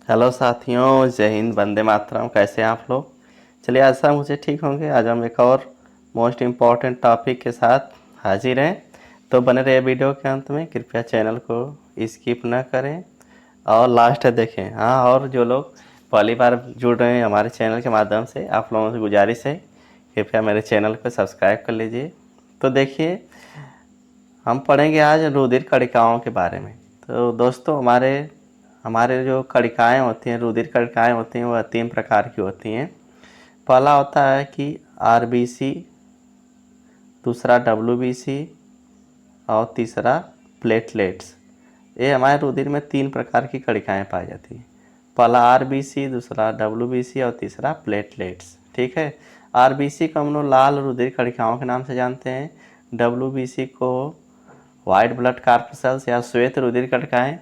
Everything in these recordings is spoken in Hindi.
हेलो साथियों, जय हिंद, वंदे मातरम। कैसे हैं आप लोग? चलिए, आशा मुझे ठीक होंगे। आज हम एक और मोस्ट इम्पॉर्टेंट टॉपिक के साथ हाजिर हैं। तो बने रहिए वीडियो के अंत में। कृपया चैनल को स्किप ना करें और लास्ट तक देखें। हाँ, और जो लोग पहली बार जुड़ रहे हैं हमारे चैनल के माध्यम से, आप लोगों से गुजारिश है, कृपया मेरे चैनल को सब्सक्राइब कर लीजिए। तो देखिए, हम पढ़ेंगे आज रुधिर कणिकाओं के बारे में। तो दोस्तों, हमारे हमारे जो कणिकाएँ होती हैं, रुधिर कणिकाएँ होती हैं, वह 3 प्रकार की होती हैं। पहला होता है कि आरबीसी, दूसरा डब्ल्यूबीसी और तीसरा प्लेटलेट्स। ये हमारे रुधिर में 3 प्रकार की कणिकाएँ पाई जाती हैं। पहला आरबीसी, दूसरा डब्ल्यूबीसी और तीसरा प्लेटलेट्स। ठीक है। आरबीसी को हम लोग लाल रुधिर कणिकाओं के नाम से जानते हैं। डब्ल्यूबीसी को वाइट ब्लड कार्पसेल्स या श्वेत रुधिर कणिकाएँ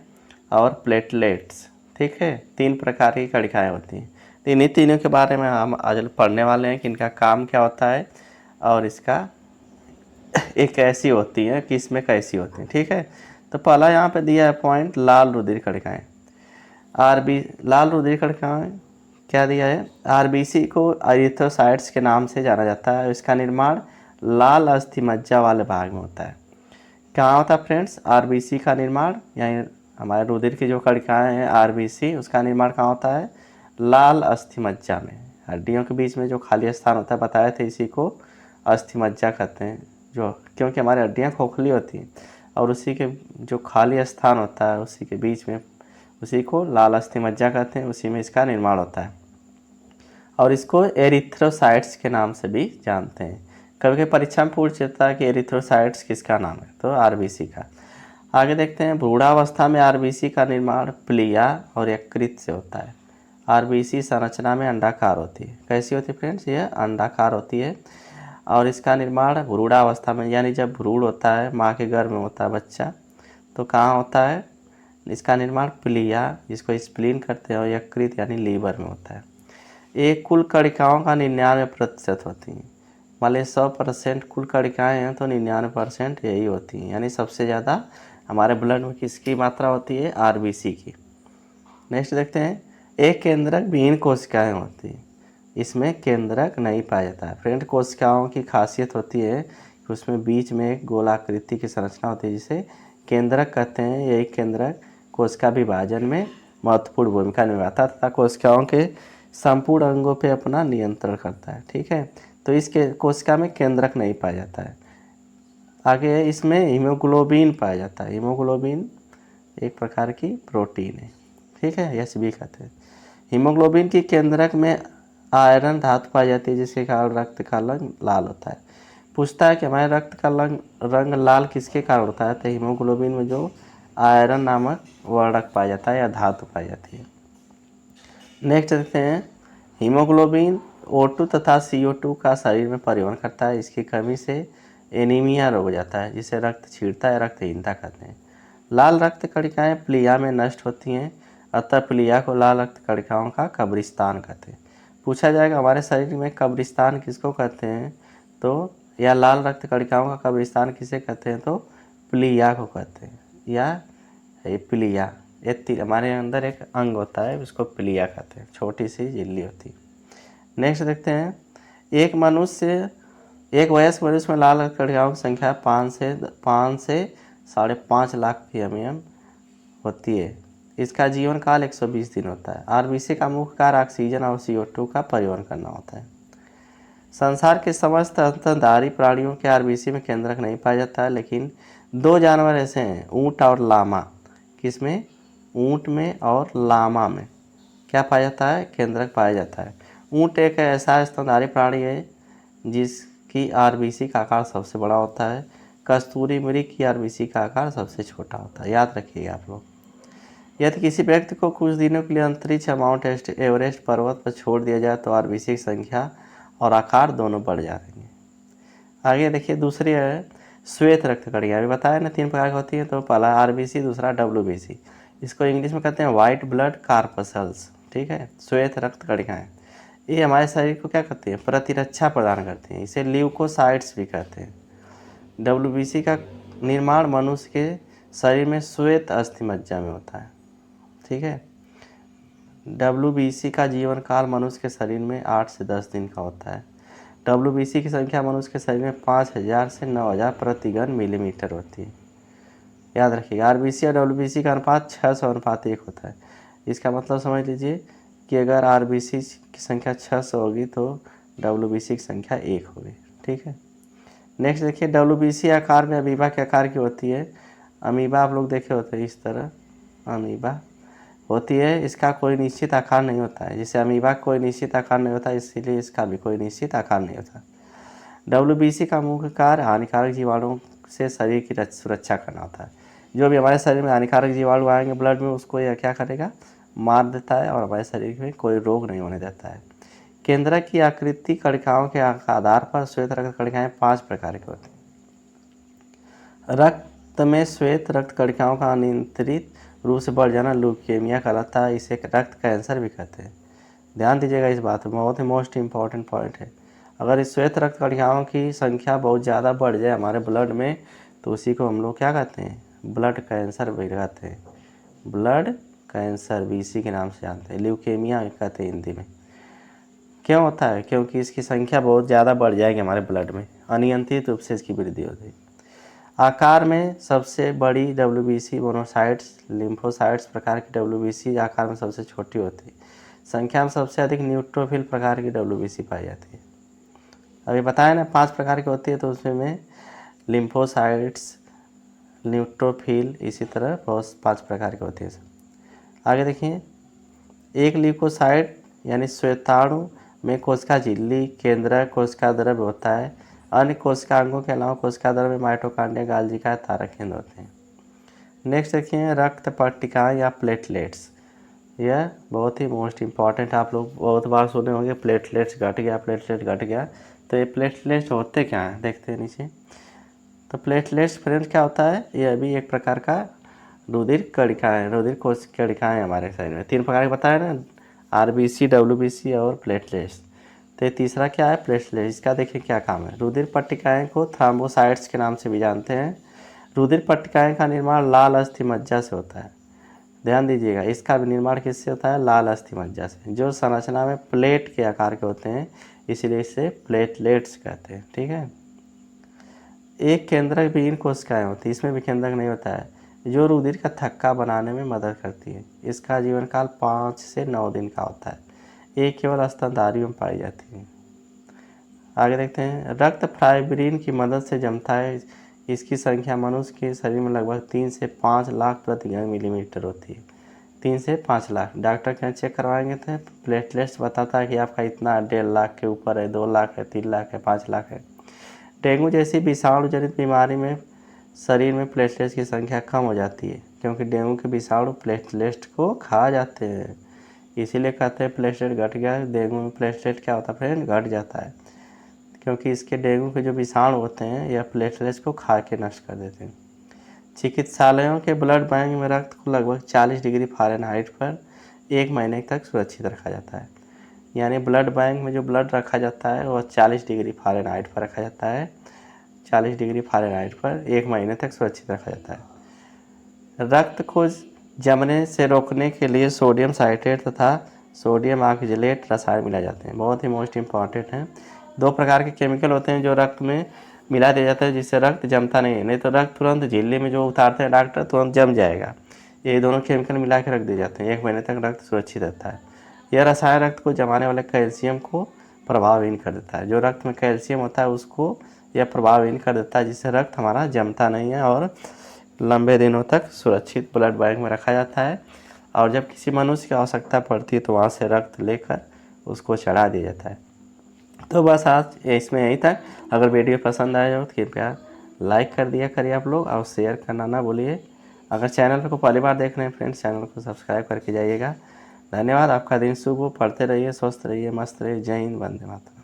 और प्लेटलेट्स। ठीक है, 3 प्रकार की कणिकाएँ होती हैं। तो इन्हीं तीनों के बारे में हम आज पढ़ने वाले हैं कि इनका काम क्या होता है और इसका ये कैसी होती है, किस में कैसी होती है। ठीक है। तो पहला यहाँ पे दिया है पॉइंट, लाल रुधिर कणिकाएँ। लाल रुधिर कणिकाएँ क्या दिया है? आरबीसी को एरिथ्रोसाइट्स के नाम से जाना जाता है। इसका निर्माण लाल अस्थि मज्जा वाले भाग में होता है। कहाँ होता है फ्रेंड्स? आरबीसी का निर्माण, यानी हमारे रुधिर की जो कणिकाएँ हैं आरबीसी, उसका निर्माण कहाँ होता है? लाल अस्थि मज्जा में। हड्डियों के बीच में जो खाली स्थान होता है, बताए थे, इसी को अस्थि मज्जा कहते हैं। जो क्योंकि हमारी हड्डियाँ खोखली होती हैं और उसी के जो खाली स्थान होता है उसी के बीच में, उसी को लाल अस्थि मज्जा कहते हैं। उसी में इसका निर्माण होता है और इसको एरिथ्रोसाइट्स के नाम से भी जानते हैं। कभी कभी परीक्षा में पूछ जाता है कि एरिथ्रोसाइट्स किसका नाम है, तो आरबीसी का। आगे देखते हैं, भ्रूणावस्था में आरबीसी का निर्माण प्लिया और यकृत से होता है। आरबीसी संरचना में अंडाकार होती है। कैसी होती है फ्रेंड्स? ये अंडाकार होती है और इसका निर्माण भ्रूणावस्था में, यानी जब भ्रूण होता है, माँ के गर्भ में होता है बच्चा, तो कहाँ होता है? इसका निर्माण प्लिया, जिसको स्प्लीन करते हैं, और यकृत यानी लीवर में होता है। एक कुल कणिकाओं का 99% होती हैं। मान लीजिए 100% कुल कणिकाएँ हैं तो 99% यही होती हैं। यानी सबसे ज़्यादा हमारे ब्लड में किसकी मात्रा होती है? आरबीसी की। नेक्स्ट देखते हैं, एक केंद्रक विहीन कोशिकाएँ होती हैं। इसमें केंद्रक नहीं पाया जाता है। फ्रेंड, कोशिकाओं की खासियत होती है कि उसमें बीच में एक गोलाकृति की संरचना होती है, जिसे केंद्रक कहते हैं। यही केंद्रक कोशिका विभाजन में महत्वपूर्ण भूमिका निभाता है तथा कोशिकाओं के संपूर्ण अंगों पे अपना नियंत्रण करता है। ठीक है। तो इसके कोशिका में केंद्रक नहीं पाया जाता है। आगे इसमें हीमोग्लोबिन पाया जाता है। हीमोग्लोबिन एक प्रकार की प्रोटीन है। ठीक है, एच बी कहते हैं। हीमोग्लोबिन की केंद्रक में आयरन धातु पाई जाती है, जिसके कारण रक्त का रंग लाल होता है। पूछता है कि हमारे रक्त का रंग लाल किसके कारण होता है? तो हीमोग्लोबिन में जो आयरन नामक वर्णक पाया जाता है या धातु पाई जाती है। नेक्स्ट देखते हैं, हीमोग्लोबिन O2 तथा CO2 का शरीर में परिवहन करता है। इसकी कमी से एनीमिया रोग हो जाता है, जिसे रक्त छीड़ता है, रक्तहीनता कहते हैं। लाल रक्त कणिकाएँ प्लिया में नष्ट होती हैं, अतः प्लिया को लाल रक्त कणिकाओं का कब्रिस्तान कहते हैं। पूछा जाएगा हमारे शरीर में कब्रिस्तान किसको कहते हैं, तो या लाल रक्त कणिकाओं का कब्रिस्तान किसे कहते हैं, तो प्लिया को कहते हैं, या प्लिया। ये हमारे अंदर एक अंग होता है, उसको प्लिया कहते हैं, छोटी सी झिल्ली होती है। नेक्स्ट देखते हैं, एक वयस्क मनुष्य में लाल रक्त कणिकाओं की संख्या 5 से 5.5 लाख pm होती है। इसका जीवन काल 120 दिन होता है। आरबीसी का मुख्य कार्य ऑक्सीजन और CO2 का परिवहन करना होता है। संसार के समस्त स्तनधारी प्राणियों के आरबीसी में केंद्रक नहीं पाया जाता है, लेकिन 2 जानवर ऐसे हैं, ऊँट और लामा। किसमें? ऊँट में और लामा में क्या पाया जाता है? केंद्रक पाया जाता है। ऊँट एक ऐसा स्तनधारी प्राणी है जिसकी आरबीसी का आकार सबसे बड़ा होता है। कस्तूरी मृग की आरबीसी का आकार सबसे छोटा होता है। याद रखिएगा आप लोग। यदि किसी व्यक्ति को कुछ दिनों के लिए अंतरिक्ष या माउंट एवरेस्ट पर्वत पर छोड़ दिया जाए तो आरबीसी की संख्या और आकार दोनों बढ़ जाएंगे। आगे देखिए, दूसरी है श्वेत रक्त कणिका। अभी बताया ना 3 प्रकार की होती है, तो पहला आरबीसी, दूसरा डब्ल्यूबीसी। इसको इंग्लिश में कहते हैं वाइट ब्लड कार्पसेल्स। ठीक है, श्वेत रक्त कणिकाएँ। ये हमारे शरीर को क्या करती है? प्रतिरक्षा प्रदान करती हैं। इसे ल्यूकोसाइट्स भी कहते हैं। डब्ल्यूबीसी का निर्माण मनुष्य के शरीर में श्वेत अस्थि मज्जा में होता है। ठीक है। WBC का जीवन काल मनुष्य के शरीर में 8 से 10 दिन का होता है। WBC की संख्या मनुष्य के शरीर में 5000 से 9000 प्रति घन मिलीमीटर होती है। याद रखिएगा, RBC और WBC का अनुपात 600:1 होता है। इसका मतलब समझ लीजिए कि अगर RBC की संख्या 600 होगी तो WBC की संख्या 1 होगी। ठीक है। नेक्स्ट देखिए, WBC आकार में अमीबा के आकार की होती है। अमीबा आप लोग देखे होते हैं, इस तरह अमीबा होती है। इसका कोई निश्चित आकार नहीं होता है। जैसे अमीबा का कोई निश्चित आकार नहीं होता, इसीलिए इसका भी कोई निश्चित आकार नहीं होता। WBC का मुख्य कार्य हानिकारक जीवाणुओं से शरीर की सुरक्षा करना होता है। जो भी हमारे शरीर में हानिकारक जीवाणु आएंगे ब्लड में, उसको यह क्या करेगा, मार देता है और हमारे शरीर में कोई रोग नहीं होने देता है। केंद्रक की आकृति कणिकाओं के आधार पर श्वेत रक्त कणिकाएं 5 प्रकार की होती हैं। रक्त में श्वेत रक्त कणिकाओं का अनियंत्रित रूप से बढ़ जाना ल्यूकेमिया कहलाता है। इसे रक्त कैंसर भी कहते हैं। ध्यान दीजिएगा इस बात में, बहुत ही मोस्ट इम्पॉर्टेंट पॉइंट है। अगर इस श्वेत रक्त कणिकाओं की संख्या बहुत ज़्यादा बढ़ जाए हमारे ब्लड में, तो उसी को हम लोग क्या कहते हैं, ब्लड कैंसर भी कहते हैं। ब्लड कैंसर भी इसी के नाम से जानते हैं, ल्यूकेमिया कहते हैं हिंदी में। क्यों होता है, क्योंकि इसकी संख्या बहुत ज़्यादा बढ़ जाएगी हमारे ब्लड में, अनियंत्रित रूप से इसकी वृद्धि होती है। आकार में सबसे बड़ी WBC मोनोसाइट्स लिम्फोसाइट्स प्रकार की WBC आकार में सबसे छोटी होती है। संख्या में सबसे अधिक न्यूट्रोफिल प्रकार की WBC पाई जाती है। अभी बताया ना 5 प्रकार की होती है, तो उसमें लिम्फोसाइट्स, न्यूट्रोफिल, इसी तरह बहुत 5 प्रकार की होती है। आगे देखिए, एक ल्यूकोसाइट यानी श्वेताणु में कोशिका झिल्ली, केंद्रक, कोशिका द्रव्य होता है। अन्य कोशिका अंगों के अलावा कोशिका द्रव्य में माइटोकॉन्ड्रिया, गाल्जिका, तारक केंद्र होते हैं। नेक्स्ट देखिए, रक्त पट्टिकाएँ या प्लेटलेट्स। यह बहुत ही मोस्ट इम्पॉर्टेंट, आप लोग बहुत बार सुने होंगे, प्लेटलेट्स घट गया, प्लेटलेट घट गया। तो ये प्लेटलेट्स होते क्या हैं, देखते हैं नीचे। तो प्लेटलेट्स फ्रेंड्स क्या होता है, यह भी एक प्रकार का रुधिर कणिकाएँ, रुधिर कोश कणिकाएँ हमारे शरीर में 3 प्रकार के बताया ना, RBC, WBC और प्लेटलेट्स। तो ये तीसरा क्या है, प्लेटलेट्स। इसका देखिए क्या काम है। रुधिर पट्टिकाएँ को थ्रोम्बोसाइट्स के नाम से भी जानते हैं। रुधिर पट्टिकाएँ का निर्माण लाल अस्थि मज्जा से होता है। ध्यान दीजिएगा, इसका भी निर्माण किससे होता है, लाल अस्थि मज्जा से, जो संरचना में प्लेट के आकार के होते हैं, इसीलिए इसे प्लेटलेट्स कहते हैं। ठीक है। एक केंद्रक विहीन कोशिकाएँ होती है, इसमें भी केंद्रक नहीं होता है, जो रुधिर का थक्का बनाने में मदद करती है। इसका जीवन काल 5 से 9 दिन का होता है। ये केवल स्तनधारियों में पाई जाती है। आगे देखते हैं, रक्त फाइब्रिन की मदद से जमता है। इसकी संख्या मनुष्य के शरीर में लगभग 3 से 5 लाख प्रति घन मिलीमीटर होती है। 3 से 5 लाख। डॉक्टर क्या चेक करवाएंगे तो प्लेटलेट्स बताता है कि आपका इतना 1.5 लाख के ऊपर है, 2 लाख है, 3 लाख है, 5 लाख है। डेंगू जैसी विषाणु जनित बीमारी में शरीर में प्लेटलेट्स की संख्या कम हो जाती है, क्योंकि डेंगू के विषाणु प्लेटलेट्स को खा जाते हैं। इसीलिए कहते हैं प्लेटलेट घट गया। डेंगू में प्लेटलेट क्या होता है फ्रेंड, घट जाता है, क्योंकि इसके डेंगू के जो विषाणु होते हैं यह प्लेटलेट्स को खा के नष्ट कर देते हैं। चिकित्सालयों के ब्लड बैंक में रक्त को लगभग 40 डिग्री फ़ारेनहाइट पर 1 महीने तक सुरक्षित रखा जाता है। यानी ब्लड बैंक में जो ब्लड रखा जाता है वह 40 डिग्री फ़ारेनहाइट पर रखा जाता है। 40 डिग्री फ़ारेनहाइट पर 1 महीने तक सुरक्षित रखा जाता है। रक्त को जमने से रोकने के लिए सोडियम साइट्रेट तथा सोडियम ऑक्जेलेट रसायन मिलाए जाते हैं। बहुत ही मोस्ट इम्पॉर्टेंट है। 2 प्रकार के केमिकल होते हैं जो रक्त में मिला दिया जाता है, जिससे रक्त जमता नहीं है। नहीं तो रक्त तुरंत झिल्ली में जो उतारते हैं डॉक्टर, तुरंत जम जाएगा। ये दोनों केमिकल मिला के रख दिए जाते हैं। 1 महीने तक रक्त सुरक्षित रहता है। यह रसायन रक्त को जमाने वाले कैल्शियम को प्रभावहीन कर देता है। जो रक्त में कैल्शियम होता है उसको यह प्रभावहीन कर देता है, जिससे रक्त हमारा जमता नहीं है और लंबे दिनों तक सुरक्षित ब्लड बैंक में रखा जाता है। और जब किसी मनुष्य की आवश्यकता पड़ती है तो वहाँ से रक्त लेकर उसको चढ़ा दिया जाता है। तो बस आज इसमें यहीं तक। अगर वीडियो पसंद आया हो तो कृपया लाइक कर दिया करिए आप लोग, और शेयर करना ना भूलिए। अगर चैनल को पहली बार देख रहे हैं फ्रेंड्स, चैनल को सब्सक्राइब करके जाइएगा। धन्यवाद। आपका दिन शुभ हो। पढ़ते रहिए, स्वस्थ रहिए, मस्त रहिए। जय हिंद, वंदे मातरम।